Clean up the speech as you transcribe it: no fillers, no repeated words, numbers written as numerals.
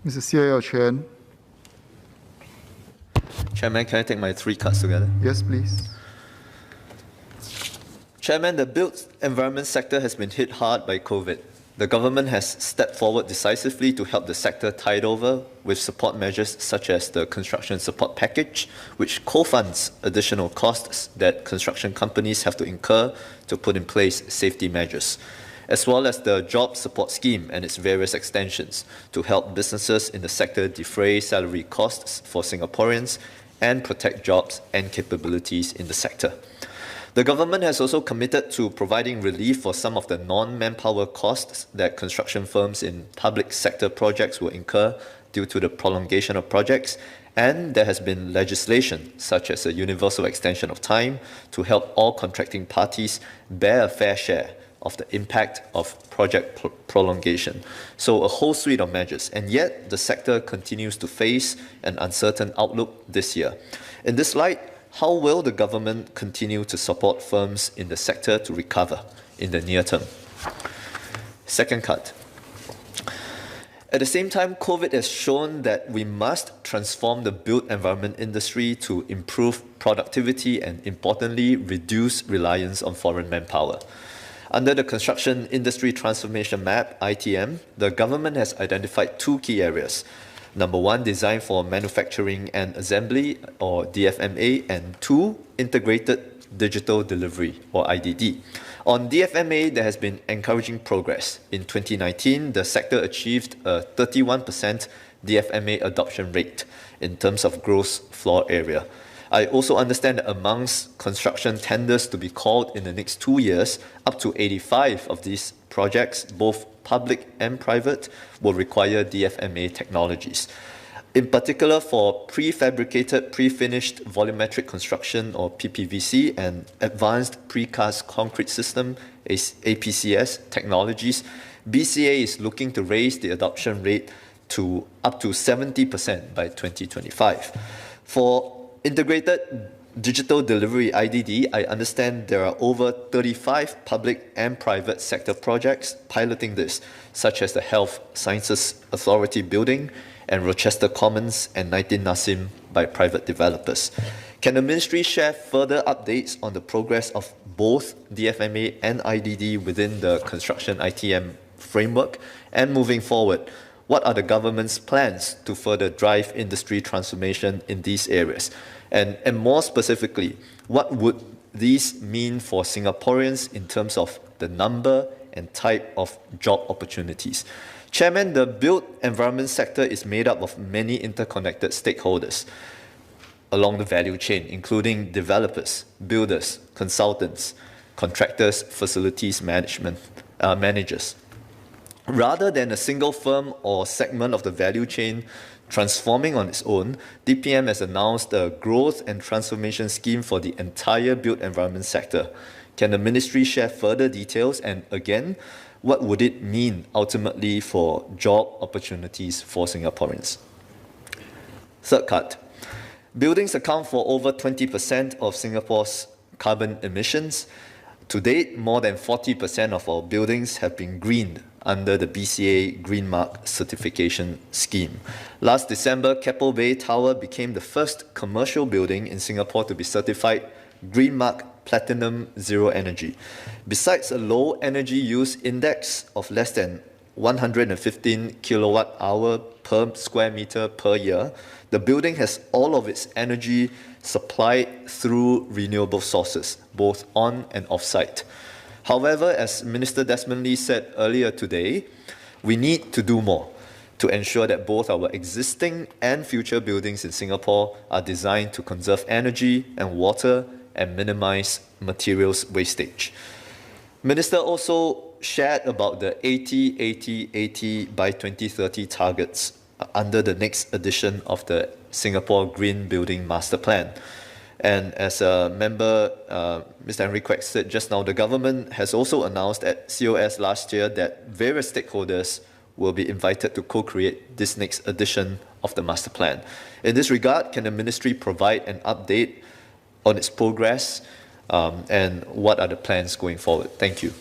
Mr. Xie Yao Quan. Chairman, can I take my 3 cards together? Yes, please. Chairman, the built environment sector has been hit hard by COVID. The government has stepped forward decisively to help the sector tide over with support measures such as the construction support package, which co-funds additional costs that construction companies have to incur to put in place safety measures, as well as the job support scheme and its various extensions to help businesses in the sector defray salary costs for Singaporeans and protect jobs and capabilities in the sector. The government has also committed to providing relief for some of the non-manpower costs that construction firms in public sector projects will incur due to the prolongation of projects, and there has been legislation such as a universal extension of time to help all contracting parties bear a fair share of the impact of project prolongation. So a whole suite of measures, and yet the sector continues to face an uncertain outlook this year. In this light, how will the government continue to support firms in the sector to recover in the near term? Second cut. At the same time, COVID has shown that we must transform the built environment industry to improve productivity and, importantly, reduce reliance on foreign manpower. Under the Construction Industry Transformation Map, ITM, the government has identified 2 key areas. Number 1, design for manufacturing and assembly, or DFMA, and 2, integrated digital delivery, or IDD. On DFMA, there has been encouraging progress. In 2019, the sector achieved a 31% DFMA adoption rate in terms of gross floor area. I also understand that amongst construction tenders to be called in the next 2 years, up to 85 of these projects, both public and private, will require DFMA technologies. In particular, for prefabricated, pre-finished volumetric construction, or PPVC, and advanced precast concrete system, APCS technologies, BCA is looking to raise the adoption rate to up to 70% by 2025. For integrated digital delivery, IDD, I understand there are over 35 public and private sector projects piloting this, such as the Health Sciences Authority building and Rochester Commons and 19 Nassim by private developers. Can the ministry share further updates on the progress of both DFMA and IDD within the construction ITM framework? And moving forward, what are the government's plans to further drive industry transformation in these areas? And more specifically, what would these mean for Singaporeans in terms of the number and type of job opportunities? Chairman, the built environment sector is made up of many interconnected stakeholders along the value chain, including developers, builders, consultants, contractors, facilities managers. Rather than a single firm or segment of the value chain transforming on its own, DPM has announced a growth and transformation scheme for the entire built environment sector. Can the ministry share further details? And again, what would it mean ultimately for job opportunities for Singaporeans? Third cut. Buildings account for over 20% of Singapore's carbon emissions. To date, more than 40% of our buildings have been greened under the BCA Green Mark certification scheme. Last December, Keppel Bay Tower became the first commercial building in Singapore to be certified Green Mark Platinum Zero Energy. Besides a low energy use index of less than 115 kilowatt hour per square meter per year, the building has all of its energy supplied through renewable sources, both on and off-site. However, as Minister Desmond Lee said earlier today, we need to do more to ensure that both our existing and future buildings in Singapore are designed to conserve energy and water and minimize materials wastage. Minister also shared about the 80-80-80 by 2030 targets under the next edition of the Singapore Green Building Master Plan. And as a member, Mr. Henry Quek said just now, the government has also announced at COS last year that various stakeholders will be invited to co-create this next edition of the master plan. In this regard, can the ministry provide an update on its progress and what are the plans going forward? Thank you.